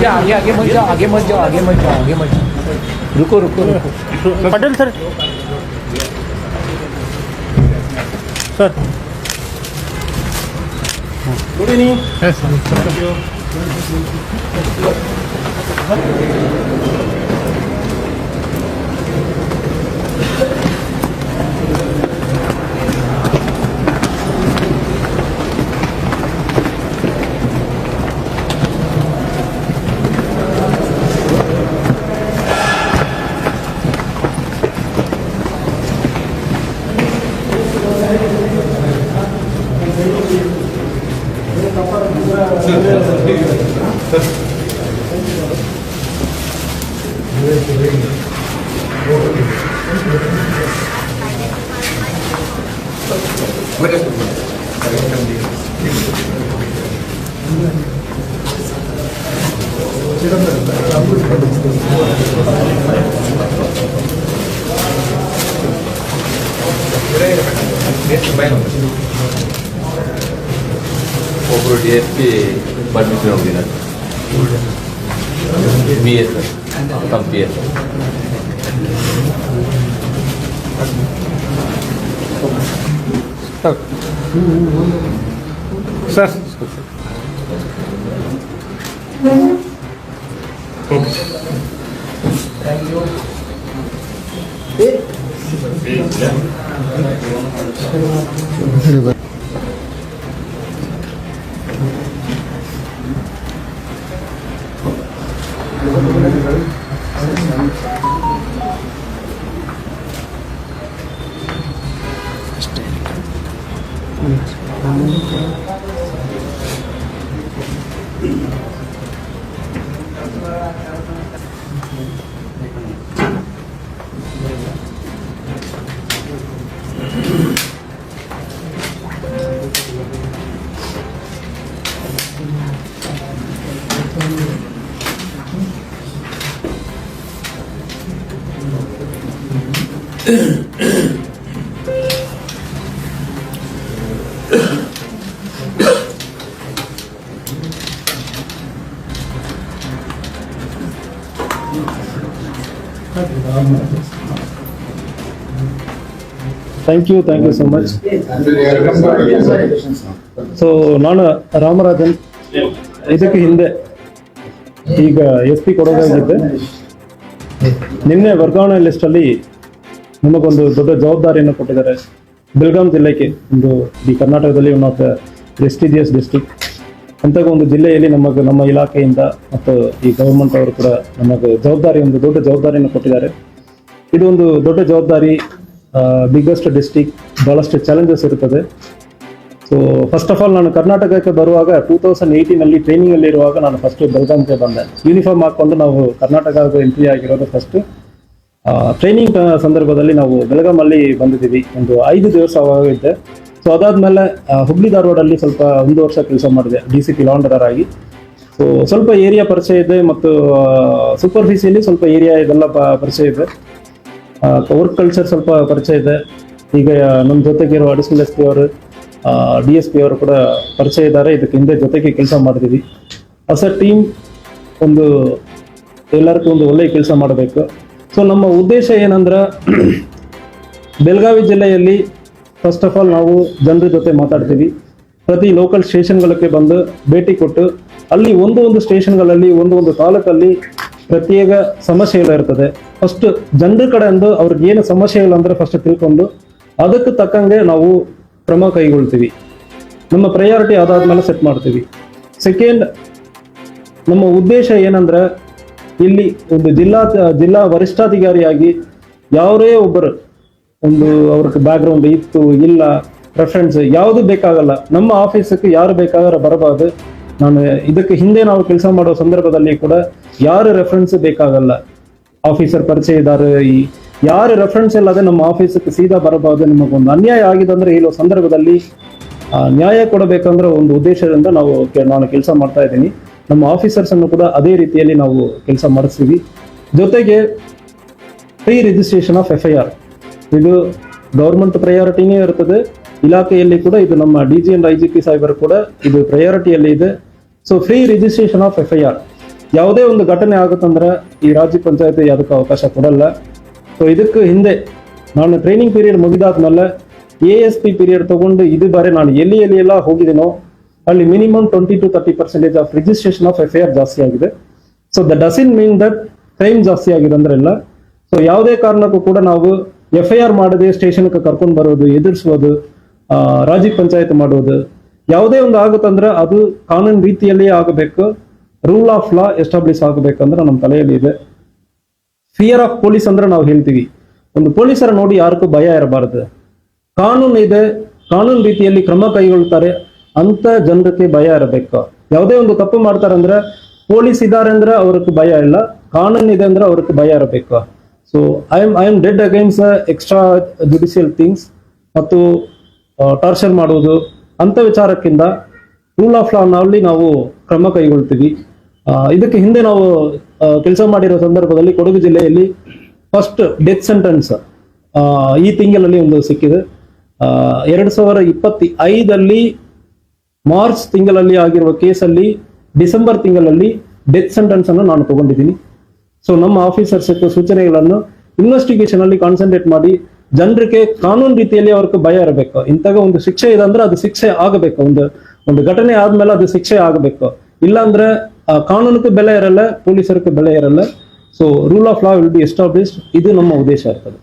आगे मत जाओ, आगे मत जाओ, आगे मत जाओ, आगे मत जाओ, रुको रुको रुको। Patel sir, sir good evening. ಒಬ್ಬರು DSP ಪರ್ಮಿಷನ್ ಹೋಗಿಲ್ಲ, BS ತಮ್ಮ BS sir thank you so much. So ನಾನು ರಾಮರಾಜನ್, ಇದಕ್ಕೆ ಹಿಂದೆ ಈಗ SP ಕೊಡೋದಾಗಿದ್ದೆ. ನಿನ್ನೆ ವರ್ಗಾವಣೆ ಲಿಸ್ಟಲ್ಲಿ ನಮಗೊಂದು ದೊಡ್ಡ ಜವಾಬ್ದಾರಿಯನ್ನು ಕೊಟ್ಟಿದ್ದಾರೆ. ಬೆಳಗಾಂ ಜಿಲ್ಲೆಗೆ ಒಂದು ಈ ಕರ್ನಾಟಕದಲ್ಲಿ one of the prestigious district ಅಂತ ಒಂದು ಜಿಲ್ಲೆಯಲ್ಲಿ ನಮ್ಮ ಇಲಾಖೆಯಿಂದ ಮತ್ತು ಈ ಗೌರ್ಮೆಂಟ್ ಅವರು ಕೂಡ ನಮಗೆ ಒಂದು ದೊಡ್ಡ ಜವಾಬ್ದಾರಿಯನ್ನು ಕೊಟ್ಟಿದ್ದಾರೆ. ಇದು ಒಂದು ದೊಡ್ಡ ಜವಾಬ್ದಾರಿ, ಬಿಗ್ಗೆಸ್ಟ್ ಡಿಸ್ಟ್ರಿಕ್ಟ್, ಭಾಳಷ್ಟು ಚಾಲೆಂಜಸ್ ಇರುತ್ತದೆ. ಸೊ ಫಸ್ಟ್ ಆಫ್ ಆಲ್ ನಾನು ಕರ್ನಾಟಕಕ್ಕೆ ಬರುವಾಗ 2018 ಟ್ರೈನಿಂಗಲ್ಲಿ ಇರುವಾಗ ನಾನು ಫಸ್ಟ್ ಬೆಳಗಾಂಗೆ ಬಂದೆ. ಯೂನಿಫಾರ್ಮ್ ಹಾಕ್ಕೊಂಡು ನಾವು ಕರ್ನಾಟಕದ ಎಂಟ್ರಿ ಆಗಿರೋದು ಫಸ್ಟ್. ಟ್ರೈನಿಂಗ್ ಸಂದರ್ಭದಲ್ಲಿ ನಾವು ಬೆಳಗಾಮಲ್ಲಿ ಬಂದಿದ್ದೀವಿ, ಒಂದು 5 ದಿವಸ ಅವಾಗಿದ್ದೆ. ಸೊ ಅದಾದಮೇಲೆ ಹುಬ್ಳಿ ಧಾರವಾಡಲ್ಲಿ ಸ್ವಲ್ಪ 1 ವರ್ಷ ಕೆಲಸ ಮಾಡಿದೆ DCP ಲಾಂಡರ್ ಆಗಿ. ಸೊ ಸ್ವಲ್ಪ ಏರಿಯಾ ಪರಿಚಯ ಇದೆ ಮತ್ತು ಸೂಪರ್ಫಿಷಿಯಲಿ ಸ್ವಲ್ಪ ಏರಿಯಾ ಇದೆಲ್ಲ ಪರಿಚಯ ಇದೆ. ವರ್ಕ್ ಕಲ್ಚರ್ ಸ್ವಲ್ಪ ಪರಿಚಯ ಇದೆ. ಈಗ ನಮ್ಮ ಜೊತೆಗಿರೋ ಅಡಿಷನಲ್ SP ಅವರು, DSP ಅವರು ಕೂಡ ಪರಿಚಯ ಇದ್ದಾರೆ. ಇದಕ್ಕೆ ಹಿಂದೆ ಜೊತೆಗೆ ಕೆಲಸ ಮಾಡಿದ್ದೀವಿ. ಅಸ್ ಅ ಟೀಮ್ ಎಲ್ಲರಿಗೂ ಒಂದು ಒಳ್ಳೆಯ ಕೆಲಸ ಮಾಡಬೇಕು. ಸೊ ನಮ್ಮ ಉದ್ದೇಶ ಏನಂದ್ರೆ, ಬೆಳಗಾವಿ ಜಿಲ್ಲೆಯಲ್ಲಿ ಫಸ್ಟ್ ಆಫ್ ಆಲ್ ನಾವು ಜನರ ಜೊತೆ ಮಾತಾಡ್ತೀವಿ. ಪ್ರತಿ ಲೋಕಲ್ ಸ್ಟೇಷನ್ಗಳಿಗೆ ಬಂದು ಭೇಟಿ ಕೊಟ್ಟು ಅಲ್ಲಿ ಒಂದು ಸ್ಟೇಷನ್ಗಳಲ್ಲಿ ಒಂದು ತಾಲೂಕಲ್ಲಿ ಪ್ರತ್ಯೇಕ ಸಮಸ್ಯೆಗಳಿರ್ತದೆ. ಫಸ್ಟ್ ಜನರ ಕಡೆಯಿಂದ ಅವ್ರಿಗೆ ಏನು ಸಮಸ್ಯೆ ಇಲ್ಲ ಅಂದರೆ ಫಸ್ಟ್ ತಿಳ್ಕೊಂಡು ಅದಕ್ಕೆ ತಕ್ಕಂಗೆ ನಾವು ಕ್ರಮ ಕೈಗೊಳ್ತೀವಿ. ನಮ್ಮ ಪ್ರಯಾರಿಟಿ ಅದಾದ್ಮೇಲೆ ಸೆಟ್ ಮಾಡ್ತೀವಿ. ಸೆಕೆಂಡ್, ನಮ್ಮ ಉದ್ದೇಶ ಏನಂದ್ರೆ, ಇಲ್ಲಿ ಒಂದು ಜಿಲ್ಲಾ ವರಿಷ್ಠಾಧಿಕಾರಿಯಾಗಿ ಯಾರೇ ಒಬ್ಬರು ಅವ್ರಿಗೆ ಬ್ಯಾಕ್ಗ್ರೌಂಡ್ ಇತ್ತು ಇಲ್ಲ ಪ್ರೆಫರೆನ್ಸ್ ಯಾವುದು ಬೇಕಾಗಲ್ಲ, ನಮ್ಮ ಆಫೀಸಕ್ಕೆ ಯಾರು ಬೇಕಾದ್ರೆ ಬರಬಾರ್ದು. ನಾನು ಇದಕ್ಕೆ ಹಿಂದೆ ನಾವು ಕೆಲಸ ಮಾಡೋ ಸಂದರ್ಭದಲ್ಲಿ ಕೂಡ ಯಾರು ರೆಫರೆನ್ಸ್ ಬೇಕಾಗಲ್ಲ, ಆಫೀಸರ್ ಪರಿಚಯ ಇದ್ದಾರೆ, ಯಾರು ರೆಫರೆನ್ಸ್ ಇಲ್ಲದೆ ನಮ್ಮ ಆಫೀಸಕ್ಕೆ ಸೀದಾ ಬರಬಾರ್ದು. ನಿಮಗೊಂದು ಅನ್ಯಾಯ ಆಗಿದೆ ಅಂದ್ರೆ ಈ ಸಂದರ್ಭದಲ್ಲಿ ನ್ಯಾಯ ಕೊಡಬೇಕಂದ್ರೆ ಒಂದು ಉದ್ದೇಶದಿಂದ ನಾನು ಕೆಲಸ ಮಾಡ್ತಾ ಇದ್ದೀನಿ. ನಮ್ಮ ಆಫೀಸರ್ಸ್ ಅನ್ನು ಕೂಡ ಅದೇ ರೀತಿಯಲ್ಲಿ ನಾವು ಕೆಲಸ ಮಾಡಿಸ್ತೀವಿ. ಜೊತೆಗೆ ಪ್ರೀ ರಿಜಿಸ್ಟ್ರೇಷನ್ ಆಫ್ FIR ಇದು ಗೌರ್ಮೆಂಟ್ ಪ್ರಯಾರಿಟಿನೇ ಇರ್ತದೆ. ಇಲಾಖೆಯಲ್ಲಿ ಕೂಡ ಇದು ನಮ್ಮ DG and IGP ಸಾಹೇಬರು ಕೂಡ ಇದು ಪ್ರಯಾರಿಟಿಯಲ್ಲಿ ಇದೆ. So free registration of FIR ಯಾವುದೇ ಒಂದು ಘಟನೆ ಆಗುತ್ತಂದ್ರೆ ಈ ರಾಜ್ಯ ಪಂಚಾಯತಿ ಅದಕ್ಕೆ ಅವಕಾಶ ಕೊಡಲ್ಲ. ಸೊ ಇದಕ್ಕೆ ಹಿಂದೆ ನಾನು ಟ್ರೈನಿಂಗ್ ಪೀರಿಯಡ್ ಮುಗಿದಾದ್ಮೇಲೆ ASP ಪೀರಿಯಡ್ ತಗೊಂಡು ಇದು ಬಾರಿ ನಾನು ಎಲ್ಲಿ ಎಲ್ಲ ಹೋಗಿದ್ದೀನೋ ಅಲ್ಲಿ minimum 20 to 30% of registration of FIR ಜಾಸ್ತಿ ಆಗಿದೆ. So that doesn't mean that crime ಜಾಸ್ತಿ ಆಗಿದೆ ಅಂದ್ರೆ ಇಲ್ಲ. ಸೊ ಯಾವುದೇ ಕಾರಣಕ್ಕೂ ಕೂಡ ನಾವು FIR ಮಾಡದೆ ಸ್ಟೇಷನ್ಗೆ ಕರ್ಕೊಂಡು ಬರೋದು, ಎದುರಿಸೋದು, ರಾಜ್ಯ ಪಂಚಾಯತ್ ಮಾಡೋದು ಯಾವುದೇ ಒಂದು ಆಗುತ್ತಂದ್ರೆ ಅದು ಕಾನೂನು ರೀತಿಯಲ್ಲಿ ಆಗಬೇಕು. ರೂಲ್ ಆಫ್ ಲಾ ಎಸ್ಟಾಬ್ಲಿಷ್ ಆಗಬೇಕಂದ್ರೆ ನಮ್ಮ ತಲೆಯಲ್ಲಿ ಇದೆ. ಫಿಯರ್ ಆಫ್ ಪೊಲೀಸ್ ಅಂದ್ರೆ ನಾವು ಹೇಳ್ತೀವಿ, ಒಂದು ಪೊಲೀಸರ ನೋಡಿ ಯಾರಿಗೂ ಭಯ ಇರಬಾರದು. ಕಾನೂನು ಇದೆ, ಕಾನೂನು ರೀತಿಯಲ್ಲಿ ಕ್ರಮ ಕೈಗೊಳ್ತಾರೆ ಅಂತ ಜನರಿಗೆ ಭಯ ಇರಬೇಕು. ಯಾವುದೇ ಒಂದು ತಪ್ಪು ಮಾಡ್ತಾರೆ ಅಂದ್ರೆ ಪೊಲೀಸ್ ಇದ್ದಾರೆ ಅಂದ್ರೆ ಅವ್ರಿಗೆ ಭಯ ಇಲ್ಲ, ಕಾನೂನು ಇದೆ ಅಂದ್ರೆ ಅವ್ರಿಗೆ ಭಯ ಇರಬೇಕು. So I am dead against extra judicial things ಮತ್ತು ಟಾರ್ಚರ್ ಮಾಡುವುದು ಅಂತ ವಿಚಾರಕ್ಕಿಂತ ರೂಲ್ ಆಫ್ ಲಾ ನಲ್ಲಿ ನಾವು ಕ್ರಮ ಕೈಗೊಳ್ತೀವಿ. ಇದಕ್ಕೆ ಹಿಂದೆ ನಾವು ಕೆಲಸ ಮಾಡಿರೋ ಸಂದರ್ಭದಲ್ಲಿ ಕೊಡಗು ಜಿಲ್ಲೆಯಲ್ಲಿ ಫಸ್ಟ್ ಡೆತ್ ಸೆಂಟೆನ್ಸ್ ಈ ತಿಂಗಳಲ್ಲಿ ಒಂದು ಸಿಕ್ಕಿದೆ. 2025 ಮಾರ್ಚ್ ತಿಂಗಳಲ್ಲಿ ಆಗಿರುವ ಕೇಸಲ್ಲಿ ಡಿಸೆಂಬರ್ ತಿಂಗಳಲ್ಲಿ ಡೆತ್ ಸೆಂಟೆನ್ಸ್ ಅನ್ನು ನಾನು ತಗೊಂಡಿದ್ದೀನಿ. ಸೊ ನಮ್ಮ ಆಫೀಸರ್ಸ್ ಸೂಚನೆಗಳನ್ನು ಇನ್ವೆಸ್ಟಿಗೇಷನ್ ಅಲ್ಲಿ ಕಾನ್ಸಂಟ್ರೇಟ್ ಮಾಡಿ ಜನರಿಗೆ ಕಾನೂನು ರೀತಿಯಲ್ಲಿ ಅವ್ರಿಗೆ ಭಯ ಇರಬೇಕು. ಇಂತಹ ಒಂದು ಶಿಕ್ಷೆ ಇದೆ ಅಂದ್ರೆ ಅದು ಶಿಕ್ಷೆ ಆಗಬೇಕು. ಒಂದು ಘಟನೆ ಆದ್ಮೇಲೆ ಅದು ಶಿಕ್ಷೆ ಆಗಬೇಕು. ಇಲ್ಲಾಂದ್ರೆ ಕಾನೂನಿಗೆ ಬೆಲೆ ಇರಲ್ಲ, ಪೊಲೀಸರಿಗೆ ಬೆಲೆ ಇರಲ್ಲ. So rule of law will be established. ಇದು ನಮ್ಮ ಉದ್ದೇಶ ಇರ್ತದೆ.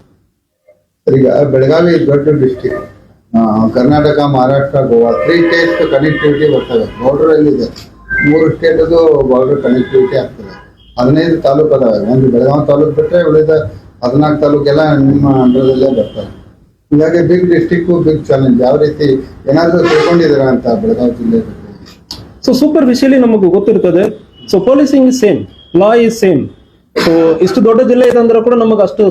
ಈಗ ಬೆಳಗಾವಿ ದೊಡ್ಡ district, Karnataka, Maharashtra, Goa 3 States connectivity ಬರ್ತವೆ. ಬಾರ್ಡರ್ ಇದೆ, 3 ಸ್ಟೇಟ್ ಬಾರ್ಡರ್ ಕನೆಕ್ಟಿವಿಟಿ ಆಗ್ತದೆ. 15 ತಾಲೂಕು ಅದಾವೆ. ಒಂದು ಬೆಳಗಾವಿ ತಾಲೂಕು ಬಿಟ್ಟರೆ ಉಳಿದ 14 ತಾಲೂಕೆಲ್ಲ ನಿಮ್ಮ ಅಂಡರದಲ್ಲೇ ಬರ್ತವೆ. ಹೀಗಾಗಿ ಬಿಗ್ ಡಿಸ್ಟಿಕ್, ಬಿಗ್ ಚಾಲೆಂಜ್. ಯಾವ ರೀತಿ ಏನಾದರೂ ತಿಳ್ಕೊಂಡಿದ್ದೀರಾ ಅಂತ ಬೆಳಗಾವಿ ಜಿಲ್ಲೆ? ಸೊ ಸೂಪರ್ಫಿಷಿಯಲಿ ನಮಗೆ ಗೊತ್ತಿರ್ತದೆ. So policing is same, law is same. So ಇಷ್ಟು ದೊಡ್ಡ ಜಿಲ್ಲೆ ಇದೆ ಅಂದ್ರೆ ಕೂಡ ನಮಗೆ ಅಷ್ಟು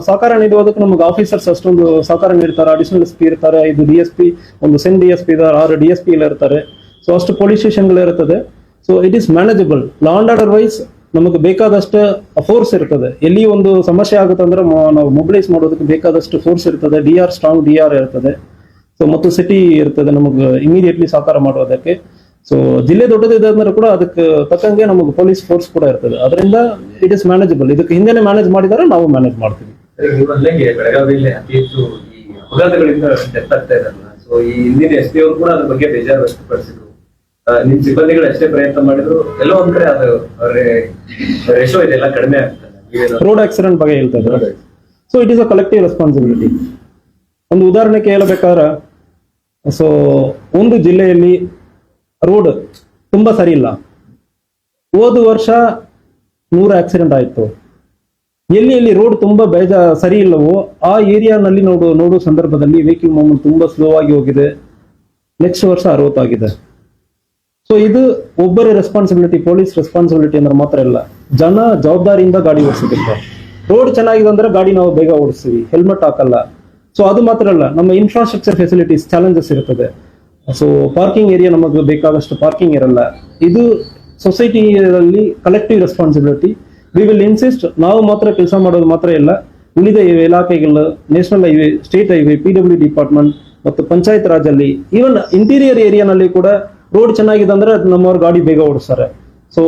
ಸಹಕಾರ ನೀಡುವುದಕ್ಕೆ ನಮಗೆ ಆಫೀಸರ್ಸ್ ಅಷ್ಟೊಂದು ಸಹಕಾರ ನೀಡ್ತಾರೆ. ಅಡಿಷನಲ್ SP ಇರ್ತಾರೆ, 5 DSP, ಒಂದು ಸೆನ್ DSP ಇದ್ದಾರೆ, 6 DSP ಇರ್ತಾರೆ. ಸೊ ಅಷ್ಟು ಪೊಲೀಸ್ ಸ್ಟೇಷನ್ಗಳು ಇರ್ತದೆ. So it is manageable. Law and order wise ನಮಗೆ ಬೇಕಾದಷ್ಟು ಫೋರ್ಸ್ ಇರ್ತದೆ. ಎಲ್ಲಿ ಒಂದು ಸಮಸ್ಯೆ ಆಗುತ್ತೆ ಅಂದ್ರೆ ನಾವು ಮೊಬಿಲೈಸ್ ಮಾಡೋದಕ್ಕೆ ಬೇಕಾದಷ್ಟು ಫೋರ್ಸ್ ಇರ್ತದೆ. ಸ್ಟ್ರಾಂಗ್ DR ಇರ್ತದೆ. ಸೊ ಮತ್ತು ಸಿಟಿ ಇರ್ತದೆ ನಮಗೆ ಇಮಿಡಿಯೇಟ್ಲಿ ಸಹಕಾರ ಮಾಡೋದಕ್ಕೆ. ಸೊ ಜಿಲ್ಲೆ ದೊಡ್ಡದಿದೆ ಅಂದ್ರೆ ಕೂಡ ಅದಕ್ಕೆ ತಕ್ಕಂಗೆ ನಮಗೆ ಪೊಲೀಸ್ ಫೋರ್ಸ್ ಕೂಡ ಇರ್ತದೆ. ಅದರಿಂದ ಇಟ್ ಇಸ್ ಮ್ಯಾನೇಜಬಲ್. ಇದಕ್ಕೆ ಹಿಂದೆನೆ ಮ್ಯಾನೇಜ್ ಮಾಡಿದರೆ ನಾವು ಮ್ಯಾನೇಜ್ ಮಾಡ್ತೀವಿ. ಬೆಳಗಾವಿಯಲ್ಲಿ ಅತಿ ಹೆಚ್ಚು ಈ ಅಪಘಾತಗಳಿಂದ ಡೆತ್ ಆಗ್ತಾ ಇದಾರಲ್ಲ, ಸೊ ಈ ಹಿಂದಿನ SP ಅವರು ಕೂಡ ಅದ್ರ ಬಗ್ಗೆ ಬೇಜಾರು ವ್ಯಕ್ತಪಡಿಸಿದ್ರು. ನಿಮ್ ಸಿಬ್ಬಂದಿಗಳು ಎಷ್ಟೇ ಪ್ರಯತ್ನ ಮಾಡಿದ್ರು ಎಲ್ಲೋ ಒಂದ್ ಕಡೆ ಅದು ರೇಷೋ ಇದೆಲ್ಲ ಕಡಿಮೆ ಆಗ್ತದೆ. ರೋಡ್ ಆಕ್ಸಿಡೆಂಟ್ ಬಗ್ಗೆ ಹೇಳ್ತಾ ಇದ್ದಾರೆ. So it is a collective responsibility. ಒಂದು ಉದಾಹರಣೆ ಕೇಳಬೇಕಾದ್ರೆ, ಸೊ ಒಂದು ಜಿಲ್ಲೆಯಲ್ಲಿ ರೋಡ್ ತುಂಬಾ ಸರಿ ಇಲ್ಲ. ಹೋದ ವರ್ಷ 100 ಆಕ್ಸಿಡೆಂಟ್ ಆಯ್ತು. ಎಲ್ಲಿ ರೋಡ್ ತುಂಬಾ ಸರಿ ಇಲ್ಲವೋ ಆ ಏರಿಯಾನಲ್ಲಿ ನೋಡುವ ಸಂದರ್ಭದಲ್ಲಿ ವೆಹಿಕಲ್ ಮೂವ್ಮೆಂಟ್ ತುಂಬಾ ಸ್ಲೋ ಆಗಿ ಹೋಗಿದೆ. ನೆಕ್ಸ್ಟ್ ವರ್ಷ 60 ಆಗಿದೆ. ಸೊ ಇದು ಒಬ್ಬರ ರೆಸ್ಪಾನ್ಸಿಬಿಲಿಟಿ, ಪೊಲೀಸ್ ರೆಸ್ಪಾನ್ಸಿಬಿಲಿಟಿ ಅಂದ್ರೆ ಮಾತ್ರ ಇಲ್ಲ, ಜನ ಜವಾಬ್ದಾರಿಯಿಂದ ಗಾಡಿ ಓಡಿಸಬೇಕು. ರೋಡ್ ಚೆನ್ನಾಗಿದೆ ಅಂದ್ರೆ ಗಾಡಿ ನಾವು ಬೇಗ ಓಡಿಸ್ತೀವಿ, ಹೆಲ್ಮೆಟ್ ಹಾಕಲ್ಲ. ಸೊ ಅದು ಮಾತ್ರ ಅಲ್ಲ, ನಮ್ಮ ಇನ್ಫ್ರಾಸ್ಟ್ರಕ್ಚರ್ ಫೆಸಿಲಿಟೀಸ್ ಚಾಲೆಂಜಸ್ ಇರ್ತದೆ. ಸೊ ಪಾರ್ಕಿಂಗ್ ಏರಿಯಾ ನಮಗೆ ಬೇಕಾದಷ್ಟು ಪಾರ್ಕಿಂಗ್ ಇರಲ್ಲ. ಇದು ಸೊಸೈಟಿಯಲ್ಲಿ collective responsibility. We will insist. ನಾವು ಮಾತ್ರ ಕೆಲಸ ಮಾಡೋದು ಮಾತ್ರ ಇಲ್ಲ, ಉಳಿದ ಇಲಾಖೆಗಳು, national highway, state highway, PW department ಮತ್ತು ಪಂಚಾಯತ್ ರಾಜಲ್ಲಿ, ಈವನ್ ಇಂಟೀರಿಯರ್ ಏರಿಯಾನಲ್ಲಿ ಕೂಡ ರೋಡ್ ಚೆನ್ನಾಗಿದೆ ಅಂದ್ರೆ ನಮ್ಮವ್ರ ಗಾಡಿ ಬೇಗ ಓಡಿಸ್ತಾರೆ. ಸೊ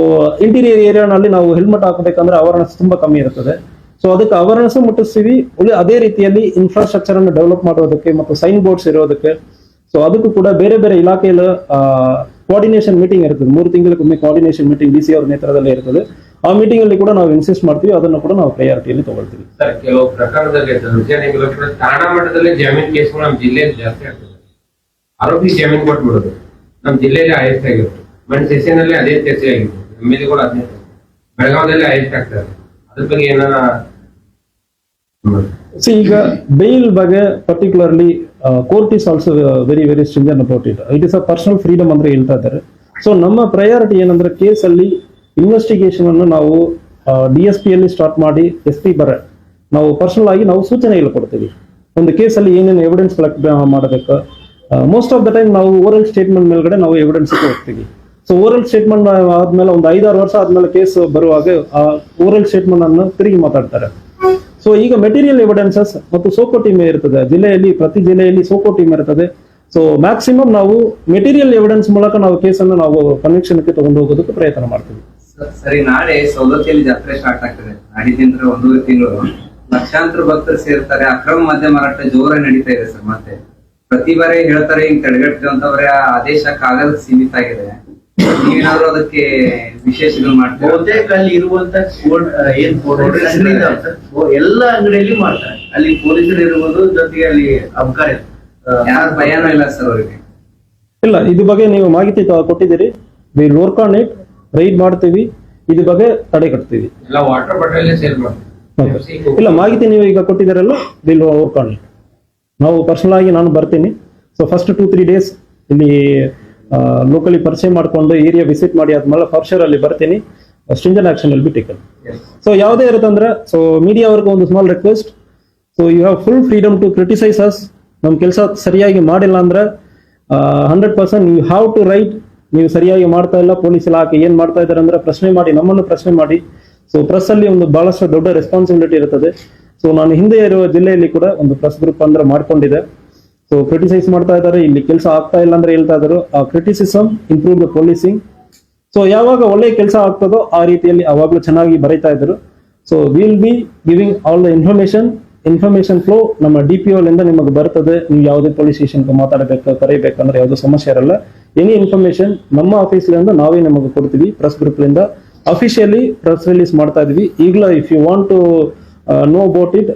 ಇಂಟೀರಿಯರ್ ಏರಿಯಾನಲ್ಲಿ ನಾವು ಹೆಲ್ಮೆಟ್ ಹಾಕಬೇಕಂದ್ರೆ ಅವೇರ್ನೆಸ್ ತುಂಬಾ ಕಮ್ಮಿ ಇರ್ತದೆ. ಸೊ ಅದಕ್ಕೆ ಅವೇರ್ನೆಸ್ ಮುಟ್ಟಿಸ್ತೀವಿ. ಅದೇ ರೀತಿಯಲ್ಲಿ ಇನ್ಫ್ರಾಸ್ಟ್ರಕ್ಚರ್ ಅನ್ನು ಡೆವಲಪ್ ಮಾಡೋದಕ್ಕೆ ಮತ್ತು ಸೈನ್ ಬೋರ್ಡ್ಸ್ ಇರೋದಕ್ಕೆ, ಸೊ ಅದಕ್ಕೂ ಕೂಡ ಬೇರೆ ಬೇರೆ ಇಲಾಖೆಯ ಕೋಆರ್ಡಿನೇಷನ್ ಮೀಟಿಂಗ್ ಇರ್ತದೆ. 3 ತಿಂಗಳಿಗೊಮ್ಮೆ ಕೋಆರ್ಡಿನೇಷನ್ ಮೀಟಿಂಗ್ DC ಅವರ ನೇತೃತ್ವದಲ್ಲಿ ಇರ್ತದೆ. ಆ ಮೀಟಿಂಗ್ ಅಲ್ಲಿ ಕೂಡ ನಾವು ಇನ್ಸಿಸ್ಟ್ ಮಾಡ್ತೀವಿ. ಅದನ್ನು ಕೂಡ ನಾವು ಪ್ರಯಾರಿಟಿಯಲ್ಲಿ ತಗೊಳ್ತೀವಿ. ಸರ್, ಕೆಲವು ಪ್ರಕರಣದಲ್ಲಿ ಠಾಣಾ ಮಟ್ಟದಲ್ಲಿ ಜಾಮೀನು ಕೇಸ್ಗಳು ನಮ್ಮ ಜಿಲ್ಲೆಯಲ್ಲಿ ಜಾಸ್ತಿ ಆಗ್ತದೆ. ಆರೋಪಿ ಜಾಮೀನು ಕೊಟ್ಬಿಡೋದು ನಮ್ಮ ಜಿಲ್ಲೆಯಲ್ಲಿ ಹೈಯೆಸ್ಟ್ ಆಗಿರುತ್ತೆ. ಬಟ್ ಸೆಷನ್ ಅದೇ ಚರ್ಚೆ ಆಗಿರ್ಬೋದು. MLA ಕೂಡ ಅದೇ ಬೆಳಗಾವದಲ್ಲಿ ಹೈಯೆಸ್ಟ್ ಆಗ್ತದೆ. ಅದ್ರ ಬಗ್ಗೆ ಏನಾರ ಈಗ ಬೇಲ್ ಬಗ್ಗೆ particularly court is also very stringent about it. It is a personal freedom ಅಂದ್ರೆ ಹೇಳ್ತಾ ಇದ್ದಾರೆ. ಸೊ ನಮ್ಮ ಪ್ರಯಾರಿಟಿ ಏನಂದ್ರೆ ಕೇಸಲ್ಲಿ ಇನ್ವೆಸ್ಟಿಗೇಷನ್ ಅನ್ನು ನಾವು DSP ಅಲ್ಲಿ ಸ್ಟಾರ್ಟ್ ಮಾಡಿ SP ನಾವು ಪರ್ಸನಲ್ ಆಗಿ ನಾವು ಸೂಚನೆಗಳು ಕೊಡ್ತೀವಿ. ಒಂದು ಕೇಸಲ್ಲಿ ಏನೇನು ಎವಿಡೆನ್ಸ್ ಕಲೆಕ್ಟ್ ಮಾಡಬೇಕು. ಮೋಸ್ಟ್ ಆಫ್ ದ ಟೈಮ್ ನಾವು ಓರಲ್ ಸ್ಟೇಟ್ಮೆಂಟ್ ಮೇಲ್ಗಡೆ ನಾವು ಎವಿಡೆನ್ಸ್ ಹೋಗ್ತೀವಿ. ಸೊ ಓರಲ್ ಸ್ಟೇಟ್ಮೆಂಟ್ ಆದ್ಮೇಲೆ ಒಂದು 5-6 ವರ್ಷ ಆದ್ಮೇಲೆ ಕೇಸ್ ಬರುವಾಗ ಆ ಓರಲ್ ಸ್ಟೇಟ್ಮೆಂಟ್ ಅನ್ನು ತಿರುಗಿ ಮಾತಾಡ್ತಾರೆ. ಸೊ ಈಗ ಮೆಟೀರಿಯಲ್ ಎವಿಡೆನ್ಸಸ್ ಮತ್ತು ಸೋಕೋ ಟೀಮ್ ಇರ್ತದೆ ಜಿಲ್ಲೆಯಲ್ಲಿ, ಪ್ರತಿ ಜಿಲ್ಲೆಯಲ್ಲಿ ಸೋಕೋ ಟೀಮ್ ಇರ್ತದೆ. ಸೊ ಮ್ಯಾಕ್ಸಿಮಮ್ ನಾವು ಮೆಟೀರಿಯಲ್ ಎವಿಡೆನ್ಸ್ ಮೂಲಕ ನಾವು ಕೇಸನ್ನು ನಾವು ಕನ್ವಿಕ್ಷನ್ಗೆ ತಗೊಂಡು ಹೋಗೋದಕ್ಕೆ ಪ್ರಯತ್ನ ಮಾಡ್ತೀವಿ. ಸರಿ, ನಾಳೆ ಸವದತ್ತಿಯಲ್ಲಿ ಜಾತ್ರೆ ಸ್ಟಾರ್ಟ್ ಆಗ್ತದೆ. ನಾಡಿದಿಂದ 1.5 ತಿಂಗಳು ಲಕ್ಷಾಂತರ ಭಕ್ತರು ಸೇರ್ತಾರೆ. ಅಕ್ರಮ ಮದ್ಯ ಮಾರಾಟ ಜೋರಾಗಿ ನಡೀತಾ ಇದೆ ಸರ್. ಮತ್ತೆ ಪ್ರತಿ ಬಾರಿ ಹೇಳ್ತಾರೆ ಹಿಂಗ್ ತಡೆಗಟ್ಟುವಂತವ್ರೆ ಆದೇಶ ಕಾಗದ ಸೀಮಿತ ಆಗಿದೆ. ನೀವೇನಾದ್ರು ಅದಕ್ಕೆ ವಿಶೇಷ ಮಾಡ್ತೀರಾ? ಬಹುತೇಕ ಅಲ್ಲಿ ಇರುವಂತ ಎಲ್ಲ ಅಂಗಡಿಯಲ್ಲಿ ಮಾಡ್ತಾರೆ. ಅಲ್ಲಿ ಪೊಲೀಸರು ಇರುವುದು, ಜೊತೆಗೆ ಅಲ್ಲಿ ಅಬಕಾರಿ ಯಾರ ಭಯನೂ ಇಲ್ಲ ಸರ್ ಅವರಿಗೆ. ಇಲ್ಲ, ಇದ್ರ ಬಗ್ಗೆ ನೀವು ಮಾಹಿತಿ ಕೊಟ್ಟಿದ್ದೀರಿ. We work on it, raid ಮಾಡ್ತೀವಿ, ಇದ್ರ ಬಗ್ಗೆ ತಡೆ ಕಟ್ತೀವಿ. ಎಲ್ಲ ವಾಟರ್ ಬಾಟಲ್ ಸೇಲ್ ಮಾಡ್ತೀವಿ. ಇಲ್ಲ, ಮಾಹಿತಿ ನೀವು ಈಗ ಕೊಟ್ಟಿದ್ದೀರಲ್ಲ, ವಿಲ್ ವರ್ಕ್ ಆನ್ ಇಟ್. ನಾವು ಪರ್ಸನಲ್ ಆಗಿ ನಾನು ಬರ್ತೀನಿ. ಸೊ ಫಸ್ಟ್ 2-3 ಡೇಸ್ ಇಲ್ಲಿ ಲೋಕಲಿ ಪರಿಚಯ ಮಾಡ್ಕೊಂಡು ಏರಿಯಾ ವಿಸಿಟ್ ಮಾಡಿ ಆದ್ಮೇಲೆ ಫಾರ್ ಅಲ್ಲಿ ಬರ್ತೀನಿ. Stringent action will be taken. So ಯಾವುದೇ ಇರುತ್ತಂದ್ರೆ, ಸೊ ಮೀಡಿಯಾ ಅವ್ರಿಗೆ ಒಂದು small request. So you have full freedom to criticise us. ನಮ್ಮ ಕೆಲಸ ಸರಿಯಾಗಿ ಮಾಡಿಲ್ಲ ಅಂದ್ರೆ 100% ಯು ಹ್ಯಾವ್ ಟು ರೈಟ್. ನೀವು ಸರಿಯಾಗಿ ಮಾಡ್ತಾ ಇಲ್ಲ, ಪೊಲೀಸ್ ಇಲಾಖೆ ಏನ್ ಮಾಡ್ತಾ ಇದ್ದಾರೆ ಅಂದ್ರೆ ಪ್ರಶ್ನೆ ಮಾಡಿ, ನಮ್ಮನ್ನು ಪ್ರಶ್ನೆ ಮಾಡಿ. ಸೊ ಪ್ರೆಸ್ ಅಲ್ಲಿ ಒಂದು ಬಹಳಷ್ಟು ದೊಡ್ಡ ರೆಸ್ಪಾನ್ಸಿಬಿಲಿಟಿ ಇರುತ್ತದೆ. ಸೊ ನಾನು ಹಿಂದೆ ಇರುವ ಜಿಲ್ಲೆಯಲ್ಲಿ ಕೂಡ ಒಂದು ಪ್ರೆಸ್ ಗ್ರೂಪ್ ಅಂದ್ರೆ ಮಾಡ್ಕೊಂಡಿದೆ. ಸೊ ಕ್ರಿಟಿಸೈಸ್ ಮಾಡ್ತಾ ಇದ್ದಾರೆ, ಇಲ್ಲಿ ಕೆಲಸ ಆಗ್ತಾ ಇಲ್ಲ ಅಂದ್ರೆ ಹೇಳ್ತಾ ಇದ್ರು. ಆ criticism improve the policing. So ಯಾವಾಗ ಒಳ್ಳೆ ಕೆಲಸ ಆಗ್ತದೋ ಆ ರೀತಿಯಲ್ಲಿ ಅವಾಗ್ಲೂ ಚೆನ್ನಾಗಿ ಬರೀತಾ ಇದ್ರು. So will B giving all the information flow ನಮ್ಮ DPO ಲಿಂದ ನಿಮಗೆ ಬರ್ತದೆ. ನೀವು ಯಾವುದೇ ಪೊಲೀಸ್ ಸ್ಟೇಷನ್ಗೆ ಮಾತಾಡಬೇಕು, ಕರೀಬೇಕಂದ್ರೆ ಯಾವುದೋ ಸಮಸ್ಯೆ ಇರಲ್ಲ. ಎನಿ ಇನ್ಫಾರ್ಮೇಶನ್ ನಮ್ಮ ಆಫೀಸ್ಲಿಂದ ನಾವೇ ನಿಮಗೆ ಕೊಡ್ತೀವಿ. ಪ್ರೆಸ್ ಗ್ರೂಪ್ಲಿಂದ ಅಫಿಷಿಯಲಿ ಪ್ರೆಸ್ ರಿಲೀಸ್ ಮಾಡ್ತಾ ಇದೀವಿ. ಈಗಲೂ if you want to know about it,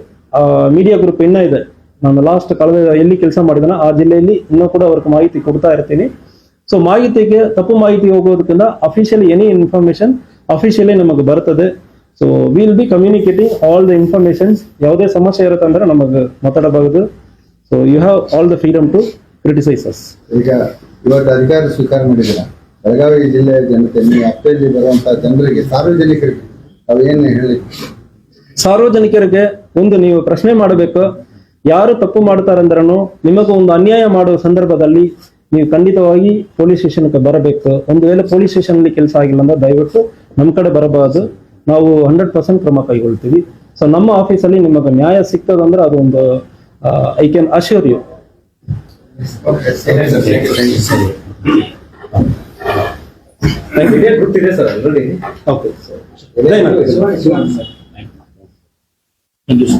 media group ಇನ್ನೂ ಇದೆ. ನಾನು ಲಾಸ್ಟ್ ಕಳೆದ ಎಲ್ಲಿ ಕೆಲಸ ಮಾಡಿದಾನ ಆ ಜಿಲ್ಲೆಯಲ್ಲಿ ಇನ್ನೂ ಕೂಡ ಅವ್ರಿಗೆ ಮಾಹಿತಿ ಕೊಡ್ತಾ ಇರ್ತೀನಿ. ಸೊ ಮಾಹಿತಿಗೆ ತಪ್ಪು ಮಾಹಿತಿ ಹೋಗೋದಕ್ಕಿಂತ ಅಫಿಷಿಯಲಿ ಎನಿ ಇನ್ಫಾರ್ಮೇಶನ್ ಅಫಿಷಿಯಲಿ ನಮಗೆ ಬರ್ತದೆ. So will be communicating all the informations. ಯಾವುದೇ ಸಮಸ್ಯೆ ಇರುತ್ತೆ ಅಂದ್ರೆ ನಮಗೆ ಮಾತಾಡಬಹುದು. So you have all the freedom to criticise us. ಈಗ ಇವತ್ತು ಅಧಿಕಾರ ಸ್ವೀಕಾರ ಮಾಡಿದ್ದೀರಾ, ಬೆಳಗಾವಿ ಜಿಲ್ಲೆಯ ಜನತೆ, ನೀವು ವ್ಯಾಪ್ತಿಯಲ್ಲಿ ಬರುವಂತಹ ಜನರಿಗೆ, ಸಾರ್ವಜನಿಕರಿಗೆ ಅವೇನು ಹೇಳಿ? ಸಾರ್ವಜನಿಕರಿಗೆ ಒಂದು ನೀವು ಪ್ರಶ್ನೆ ಮಾಡಬೇಕು. ಯಾರು ತಪ್ಪು ಮಾಡ್ತಾರಂದ್ರೂ ನಿಮಗೂ ಒಂದು ಅನ್ಯಾಯ ಮಾಡುವ ಸಂದರ್ಭದಲ್ಲಿ ನೀವು ಖಂಡಿತವಾಗಿ ಪೊಲೀಸ್ ಸ್ಟೇಷನ್ಗೆ ಬರಬೇಕು. ಒಂದು ವೇಳೆ ಪೊಲೀಸ್ ಸ್ಟೇಷನ್ ಅಲ್ಲಿ ಕೆಲಸ ಆಗಿಲ್ಲ ಅಂದ್ರೆ ದಯವಿಟ್ಟು ನಮ್ಮ ಕಡೆ ಬರಬಾರದು. ನಾವು 100% ಕ್ರಮ ಕೈಗೊಳ್ತೀವಿ. ಸೊ ನಮ್ಮ ಆಫೀಸಲ್ಲಿ ನಿಮಗೆ ನ್ಯಾಯ ಸಿಗ್ತದಂದ್ರೆ ಅದು ಒಂದು ಐ ಕ್ಯಾನ್ ಅಶ್ಯೂರ್ ಯು. ಗೊತ್ತಿದೆ sir already. Okay sir. Thank you, sir.